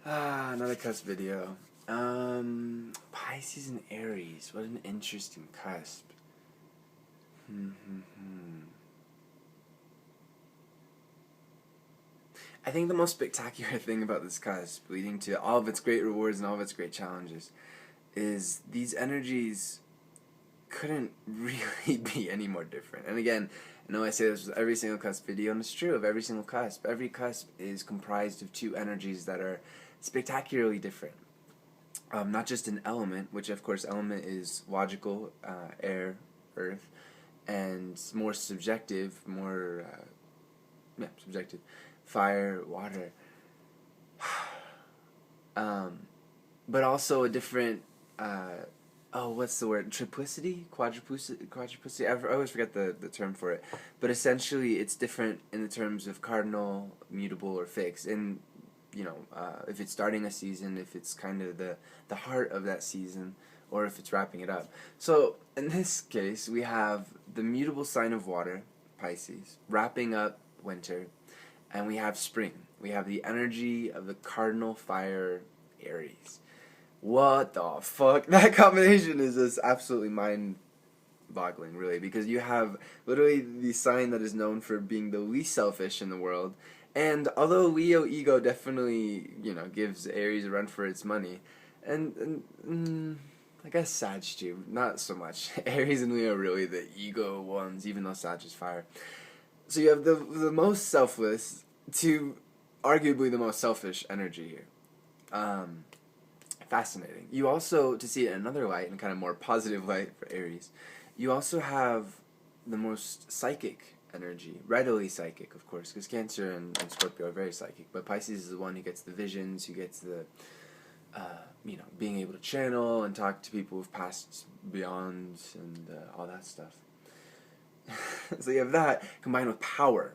Another cusp video. Pisces and Aries. What an interesting cusp. I think the most spectacular thing about this cusp, leading to all of its great rewards and all of its great challenges, is these energies couldn't really be any more different. And again, I know I say this with every single cusp video, and it's true of every single cusp. Every cusp is comprised of two energies that are spectacularly different. Not just an element, which of course element is logical, air, earth, and more subjective, subjective, fire, water. But also a different, what's the word? Triplicity? Quadruplicity? I always forget the term for it. But essentially, it's different in the terms of cardinal, mutable, or fixed. And, if it's starting a season, if it's kind of the heart of that season, or if it's wrapping it up. So, in this case, we have the mutable sign of water, Pisces, wrapping up winter, and we have spring. We have the energy of the cardinal fire, Aries. What the fuck? That combination is just absolutely mind-boggling, really, because you have literally the sign that is known for being the least selfish in the world, and although Leo ego definitely, gives Aries a run for its money, and I guess Sag too, not so much. Aries and Leo are really the ego ones, even though Sag is fire. So you have the most selfless to arguably the most selfish energy here. Fascinating. You also, to see it in another light, and kind of more positive light for Aries, you also have the most psychic energy, readily psychic, of course, because Cancer and Scorpio are very psychic, but Pisces is the one who gets the visions, who gets the, being able to channel and talk to people who've passed beyond and all that stuff. So you have that combined with power,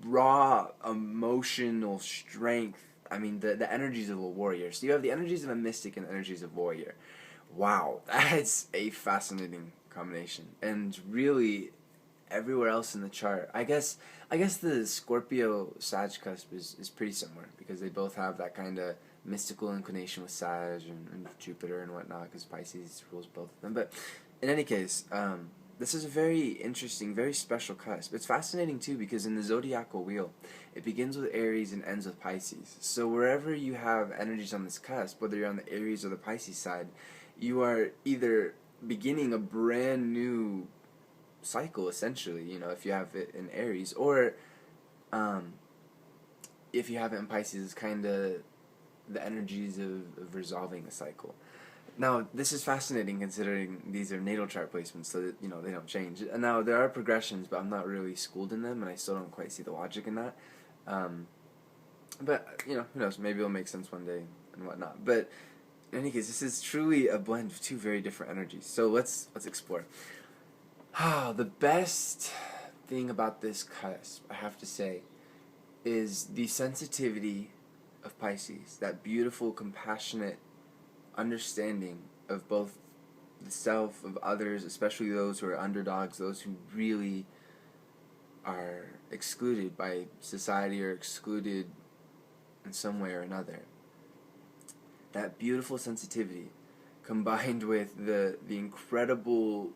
raw emotional strength. I mean, the energies of a warrior. So you have the energies of a mystic and the energies of a warrior. Wow, that's a fascinating combination. And really, everywhere else in the chart, I guess the Scorpio Sag cusp is pretty similar, because they both have that kind of mystical inclination with Sag and Jupiter and whatnot, because Pisces rules both of them. But in any case, this is a very interesting, very special cusp. It's fascinating too, because in the zodiacal wheel, it begins with Aries and ends with Pisces. So wherever you have energies on this cusp, whether you're on the Aries or the Pisces side, you are either beginning a brand new cycle, essentially, if you have it in Aries, or if you have it in Pisces, it's kind of the energies of resolving a cycle. Now, this is fascinating considering these are natal chart placements, so that, they don't change. And now, there are progressions, but I'm not really schooled in them, and I still don't quite see the logic in that. But, who knows, maybe it'll make sense one day and whatnot. But, in any case, this is truly a blend of two very different energies. So let's explore. The best thing about this cusp, I have to say, is the sensitivity of Pisces, that beautiful, compassionate understanding of both the self, of others, especially those who are underdogs, those who really are excluded by society or excluded in some way or another. That beautiful sensitivity combined with the incredible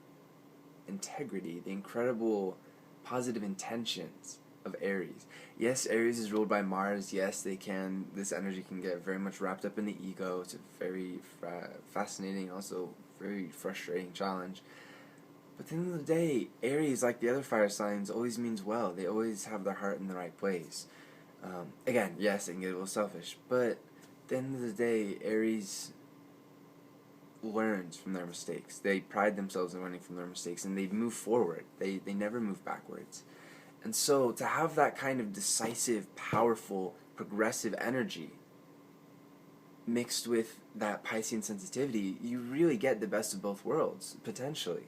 integrity, the incredible positive intentions of Aries. Yes, Aries is ruled by Mars. Yes, this energy can get very much wrapped up in the ego. It's a very fascinating, also very frustrating challenge. But at the end of the day, Aries, like the other fire signs, always means well. They always have their heart in the right place. Again, yes, they can get a little selfish, but at the end of the day, Aries learns from their mistakes. They pride themselves in learning from their mistakes, and they move forward. They never move backwards. And so to have that kind of decisive, powerful, progressive energy mixed with that Piscean sensitivity, you really get the best of both worlds, potentially,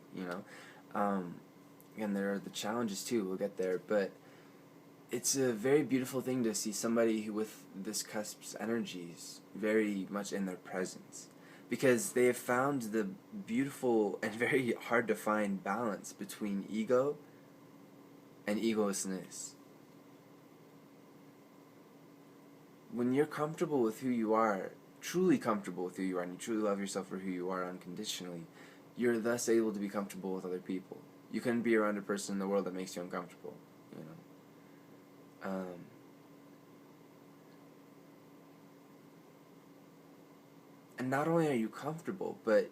Again, there are the challenges too, we'll get there, but it's a very beautiful thing to see somebody who, with this cusp's energies very much in their presence, because they have found the beautiful and very hard to find balance between ego and egolessness. when you're comfortable with who you are, truly comfortable with who you are, and you truly love yourself for who you are unconditionally, you're thus able to be comfortable with other people. You couldn't be around a person in the world that makes you uncomfortable, you know. And not only are you comfortable, but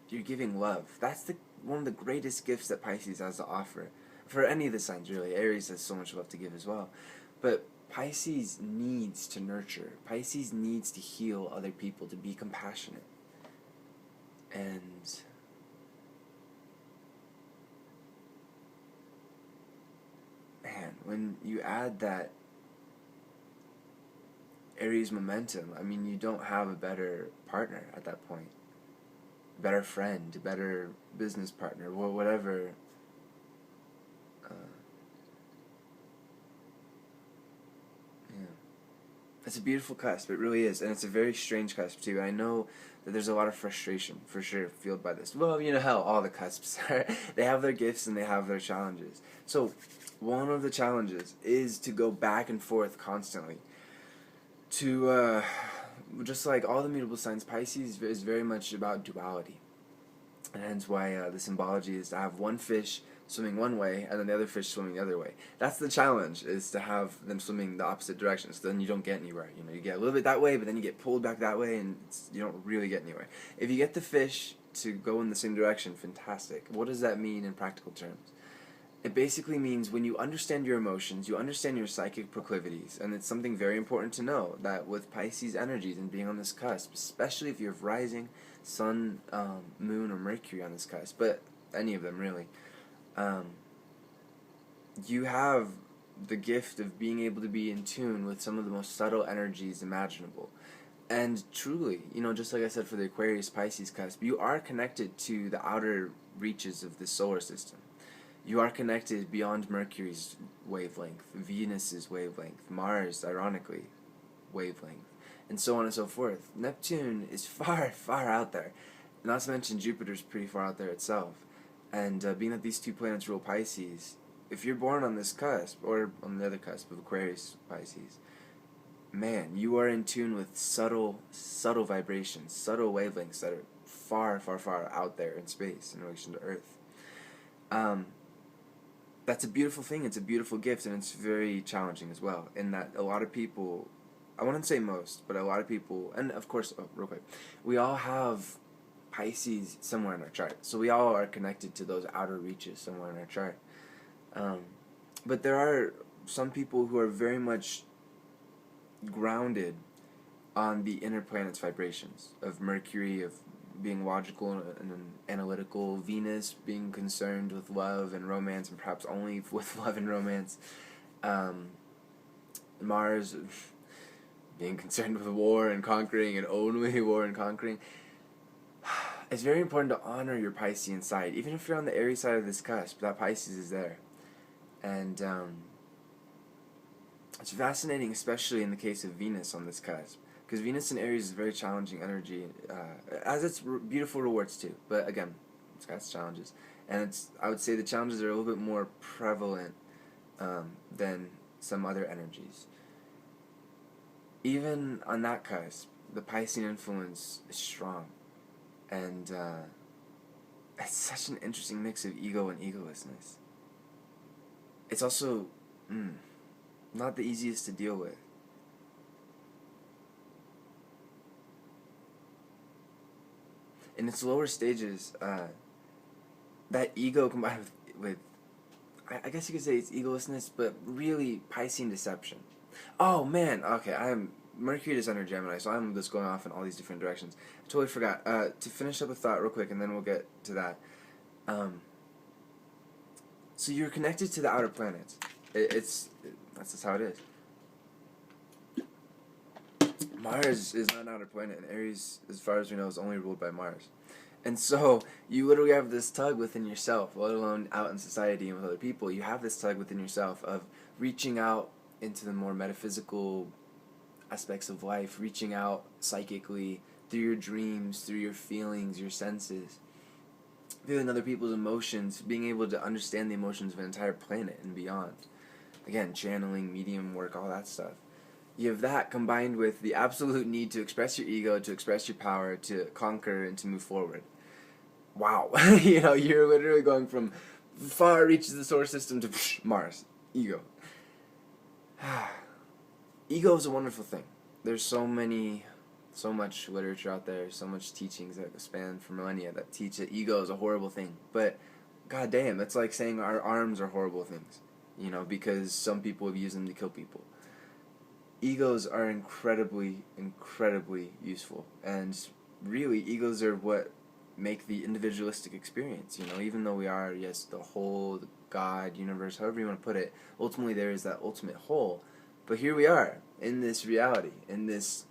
you're giving love. That's one of the greatest gifts that Pisces has to offer. For any of the signs, really. Aries has so much love to give as well. But Pisces needs to nurture. Pisces needs to heal other people, to be compassionate. And man, when you add that Aries momentum, I mean, you don't have a better partner at that point. Better friend, better business partner, whatever. Yeah. It's a beautiful cusp, it really is, and it's a very strange cusp too. I know that there's a lot of frustration, for sure, fueled by this. Well, you know how all the cusps are. They have their gifts and they have their challenges. So, one of the challenges is to go back and forth constantly. To, just like all the mutable signs, Pisces is very much about duality. And hence why the symbology is to have one fish swimming one way and then the other fish swimming the other way. That's the challenge, is to have them swimming the opposite direction, so then you don't get anywhere. You know, you get a little bit that way, but then you get pulled back that way, and you don't really get anywhere. If you get the fish to go in the same direction, fantastic. What does that mean in practical terms? It basically means when you understand your emotions, you understand your psychic proclivities, and it's something very important to know that with Pisces energies and being on this cusp, especially if you have rising, sun, moon, or Mercury on this cusp, but any of them really, you have the gift of being able to be in tune with some of the most subtle energies imaginable. And truly, you know, just like I said for the Aquarius Pisces cusp, you are connected to the outer reaches of the solar system. You are connected beyond Mercury's wavelength, Venus's wavelength, Mars, ironically, wavelength, and so on and so forth. Neptune is far, far out there. Not to mention Jupiter's pretty far out there itself. And being that these two planets rule Pisces, if you're born on this cusp, or on the other cusp of Aquarius Pisces, man, you are in tune with subtle vibrations, subtle wavelengths that are far, far, far out there in space in relation to Earth. That's a beautiful thing, it's a beautiful gift, and it's very challenging as well, in that a lot of people, I wouldn't say most, but a lot of people, and of course, real quick, we all have Pisces somewhere in our chart, so we all are connected to those outer reaches somewhere in our chart. But there are some people who are very much grounded on the inner planet's vibrations, of Mercury, of being logical and analytical, Venus being concerned with love and romance, and perhaps only with love and romance, Mars being concerned with war and conquering, and only war and conquering. It's very important to honor your Piscean side. Even if you're on the Aries side of this cusp, that Pisces is there. And it's fascinating, especially in the case of Venus on this cusp. Because Venus in Aries is a very challenging energy, has its beautiful rewards too. But again, it's got its challenges. And I would say the challenges are a little bit more prevalent than some other energies. Even on that cusp, the Piscean influence is strong. And it's such an interesting mix of ego and egolessness. It's also not the easiest to deal with. In its lower stages, that ego combined with I guess you could say it's egolessness, but really Piscean deception. Oh man, okay, Mercury is under Gemini, so I'm just going off in all these different directions. I totally forgot. To finish up a thought real quick, and then we'll get to that. So you're connected to the outer planets. That's just how it is. Mars is not an outer planet, and Aries, as far as we know, is only ruled by Mars. And so, you literally have this tug within yourself, let alone out in society and with other people. You have this tug within yourself of reaching out into the more metaphysical aspects of life, reaching out psychically through your dreams, through your feelings, your senses, feeling other people's emotions, being able to understand the emotions of an entire planet and beyond. Again, channeling, medium work, all that stuff. you have that combined with the absolute need to express your ego, to express your power, to conquer, and to move forward. Wow. You're literally going from far reaches of the solar system to Mars. Ego. Ego is a wonderful thing. There's so much literature out there, so much teachings that span for millennia that teach that ego is a horrible thing. But, goddamn, it's like saying our arms are horrible things, because some people have used them to kill people. Egos are incredibly, incredibly useful, and really, egos are what make the individualistic experience. Even though we are, yes, the whole, the God, universe, however you want to put it, ultimately there is that ultimate whole. But here we are, in this reality, in this.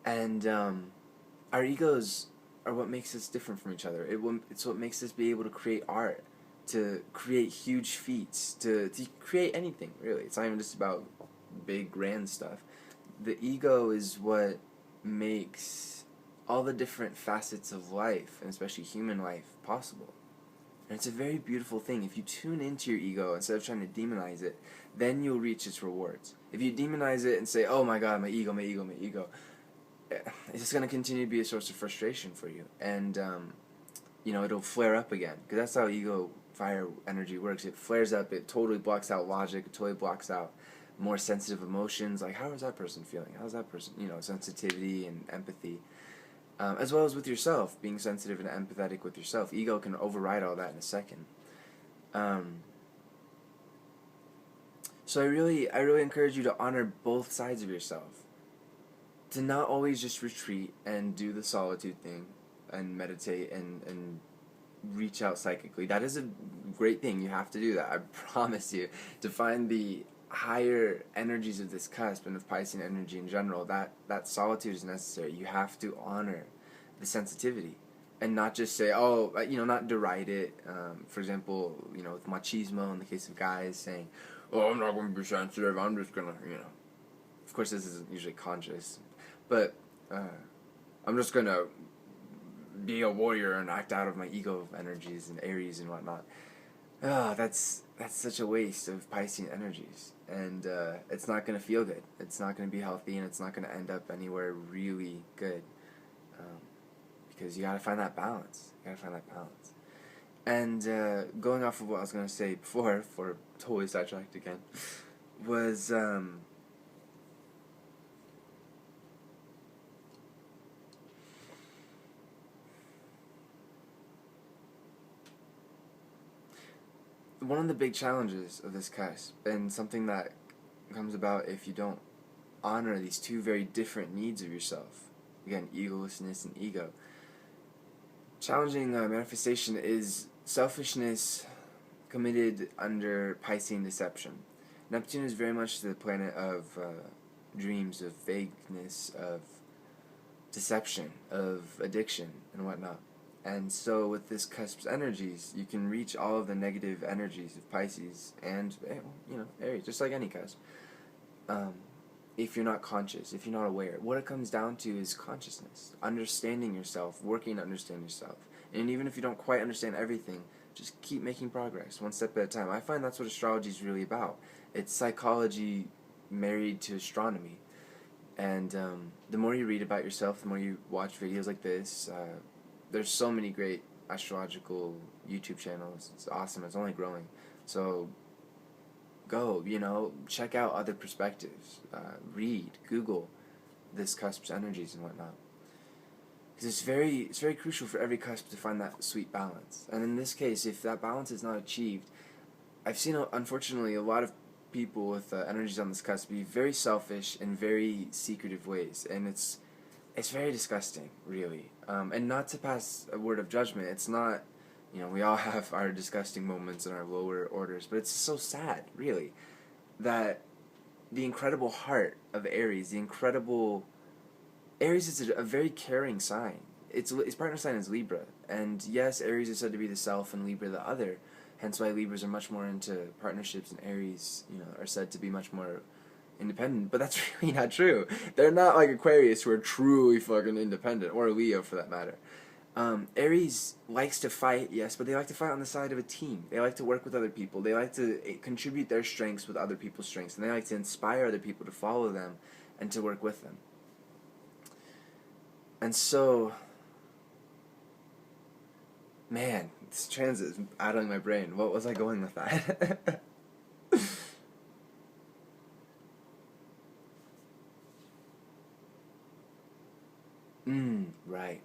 And our egos are what makes us different from each other. It's what makes us be able to create art, to create huge feats, to create anything, really. It's not even just about big, grand stuff. The ego is what makes all the different facets of life, and especially human life, possible. And it's a very beautiful thing. If you tune into your ego instead of trying to demonize it, then you'll reach its rewards. If you demonize it and say, oh my god, my ego, it's just going to continue to be a source of frustration for you. And, it'll flare up again. Because that's how ego fire energy works. It flares up, it totally blocks out logic, it totally blocks out more sensitive emotions. Like, how is that person feeling? How's that person, sensitivity and empathy. As well as with yourself, being sensitive and empathetic with yourself. Ego can override all that in a second. So I really encourage you to honor both sides of yourself. To not always just retreat and do the solitude thing and meditate and reach out psychically. That is a great thing. You have to do that. I promise you. To find the higher energies of this cusp and of Piscean energy in general, that solitude is necessary. You have to honor the sensitivity and not just say, not deride it. For example, with machismo in the case of guys saying, oh, I'm not going to be sensitive, I'm just going to, Of course, this isn't usually conscious, but I'm just going to be a warrior and act out of my ego energies and Aries and whatnot. That's such a waste of Piscean energies, and it's not going to feel good. It's not going to be healthy, and it's not going to end up anywhere really good, because you got to find that balance. And going off of what I was going to say before totally sidetracked again, was one of the big challenges of this cusp, and something that comes about if you don't honor these two very different needs of yourself. Again, egolessness and ego. Challenging manifestation is selfishness committed under Piscean deception. Neptune is very much the planet of dreams, of vagueness, of deception, of addiction, and whatnot. And so with this cusp's energies, you can reach all of the negative energies of Pisces and, Aries, just like any cusp. If you're not conscious, if you're not aware. What it comes down to is consciousness, understanding yourself, working to understand yourself. And even if you don't quite understand everything, just keep making progress, one step at a time. I find that's what astrology is really about. It's psychology married to astronomy. And the more you read about yourself, the more you watch videos like this, there's so many great astrological YouTube channels. It's awesome. It's only growing. So go, check out other perspectives. Read, Google this cusp's energies and whatnot. Because it's very crucial for every cusp to find that sweet balance. And in this case, if that balance is not achieved, I've seen, unfortunately, a lot of people with energies on this cusp be very selfish in very secretive ways. And it's very disgusting, really. And not to pass a word of judgment, it's not, we all have our disgusting moments in our lower orders, but it's so sad, really, that the incredible heart of Aries, Aries is a very caring sign. Its partner sign is Libra, and yes, Aries is said to be the self and Libra the other, hence why Libras are much more into partnerships and Aries, are said to be much more independent, but that's really not true. They're not like Aquarius, who are truly fucking independent, or Leo for that matter. Aries likes to fight, yes, but they like to fight on the side of a team. They like to work with other people. They like to contribute their strengths with other people's strengths, and they like to inspire other people to follow them and to work with them. And so, man, this transit is idling my brain. What was I going with that? Right.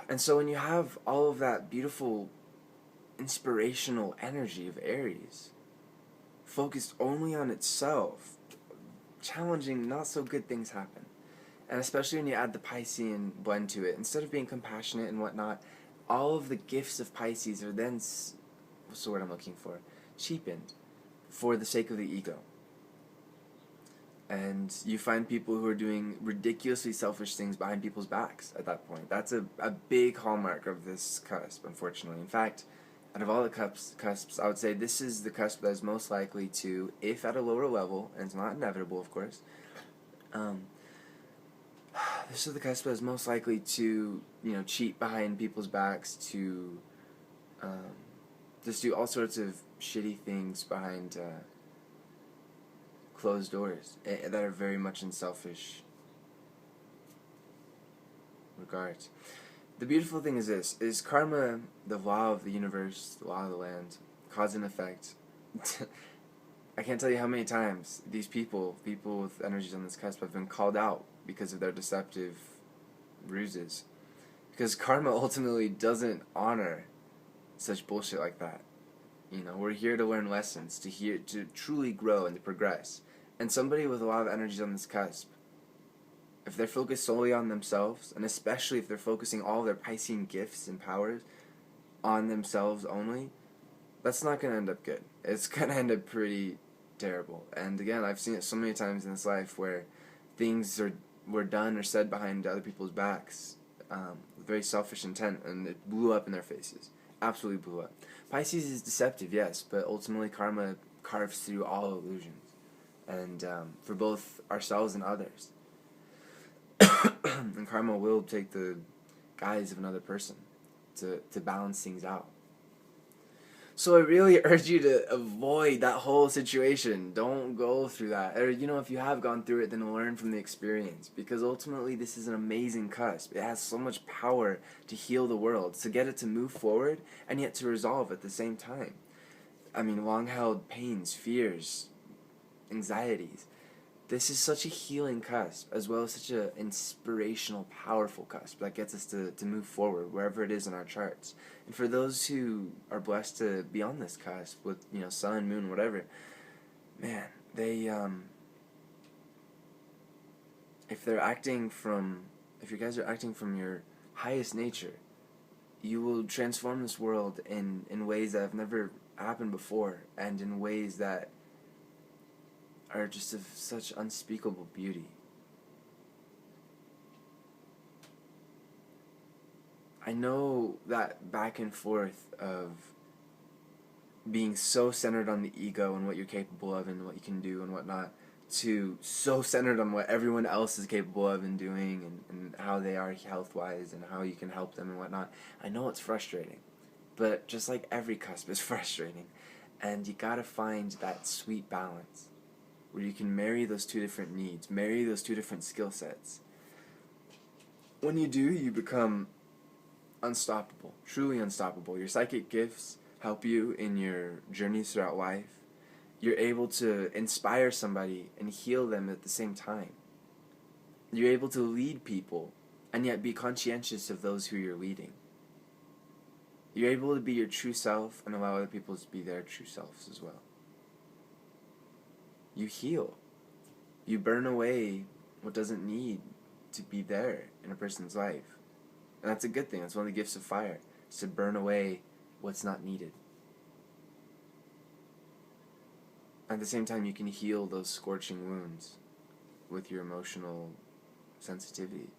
And so when you have all of that beautiful inspirational energy of Aries, focused only on itself, challenging, not so good things happen. And especially when you add the Piscean blend to it, instead of being compassionate and whatnot, all of the gifts of Pisces are then, what's the word I'm looking for? Cheapened for the sake of the ego. And you find people who are doing ridiculously selfish things behind people's backs at that point. That's a big hallmark of this cusp, unfortunately. In fact, out of all the cusps, I would say this is the cusp that is most likely to, if at a lower level, and it's not inevitable, of course, this is the cusp that is most likely to, cheat behind people's backs, to just do all sorts of shitty things behind closed doors that are very much in selfish regards. The beautiful thing is this, is karma the law of the universe, the law of the land, cause and effect. I can't tell you how many times these people with energies on this cusp have been called out because of their deceptive ruses. Because karma ultimately doesn't honor such bullshit like that. We're here to learn lessons, to truly grow and to progress. And somebody with a lot of energies on this cusp, if they're focused solely on themselves, and especially if they're focusing all their Piscean gifts and powers on themselves only, that's not going to end up good. It's going to end up pretty terrible. And again, I've seen it so many times in this life where things were done or said behind other people's backs with very selfish intent, and it blew up in their faces. Absolutely blew up. Pisces is deceptive, yes, but ultimately karma carves through all illusions. And for both ourselves and others. And karma will take the guise of another person to balance things out. So I really urge you to avoid that whole situation. Don't go through that. Or, if you have gone through it, then learn from the experience. Because ultimately, this is an amazing cusp. It has so much power to heal the world, to get it to move forward, and yet to resolve at the same time. Long-held pains, fears, anxieties. This is such a healing cusp, as well as such an inspirational, powerful cusp that gets us to move forward wherever it is in our charts. And for those who are blessed to be on this cusp with, sun, moon, whatever, man, they, if you guys are acting from your highest nature, you will transform this world in ways that have never happened before, and in ways that are just of such unspeakable beauty. I know that back and forth of being so centered on the ego and what you're capable of and what you can do and whatnot, to so centered on what everyone else is capable of and doing, and how they are health-wise and how you can help them and whatnot. I know it's frustrating, but just like every cusp is frustrating, and you gotta find that sweet balance where you can marry those two different needs, marry those two different skill sets. When you do, you become unstoppable, truly unstoppable. Your psychic gifts help you in your journeys throughout life. You're able to inspire somebody and heal them at the same time. You're able to lead people and yet be conscientious of those who you're leading. You're able to be your true self and allow other people to be their true selves as well. You heal. You burn away what doesn't need to be there in a person's life. And that's a good thing. That's one of the gifts of fire. It's to burn away what's not needed. At the same time, you can heal those scorching wounds with your emotional sensitivity.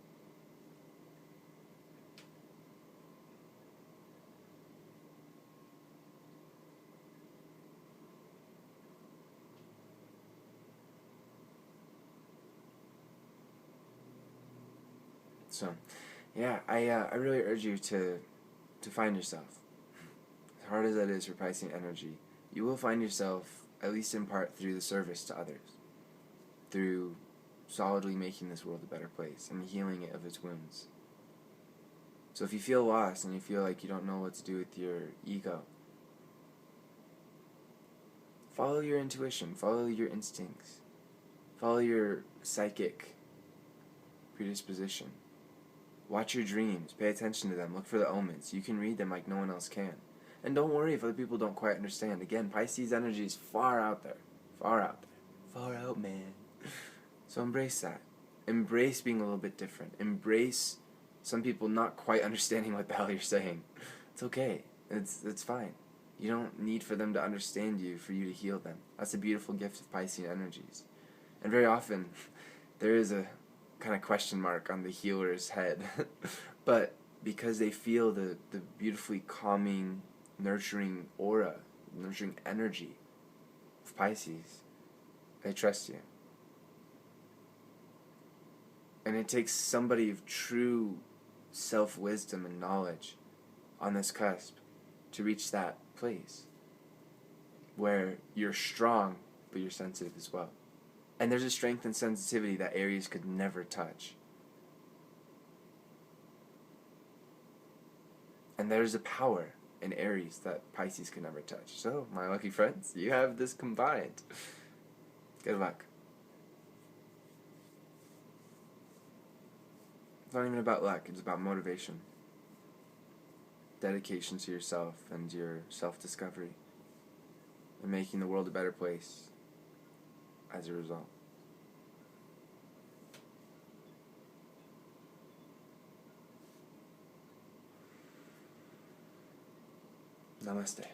So, Yeah, I really urge you to find yourself. As hard as that is for Piscean energy, you will find yourself, at least in part, through the service to others, through solidly making this world a better place and healing it of its wounds. So if you feel lost and you feel like you don't know what to do with your ego, follow your intuition, follow your instincts, follow your psychic predisposition. Watch your dreams, pay attention to them, look for the omens. You can read them like no one else can. And don't worry if other people don't quite understand. Again, Pisces energy is far out there. Far out there. Far out, man. So embrace that. Embrace being a little bit different. Embrace some people not quite understanding what the hell you're saying. It's okay. It's fine. You don't need for them to understand you for you to heal them. That's a beautiful gift of Piscean energies. And very often, there is a kind of question mark on the healer's head. But because they feel the beautifully calming, nurturing aura, nurturing energy of Pisces, they trust you. And it takes somebody of true self-wisdom and knowledge on this cusp to reach that place where you're strong, but you're sensitive as well. And there's a strength and sensitivity that Aries could never touch. And there's a power in Aries that Pisces can never touch. So, my lucky friends, you have this combined. Good luck. It's not even about luck, it's about motivation. Dedication to yourself and your self-discovery. And making the world a better place as a result. Namaste.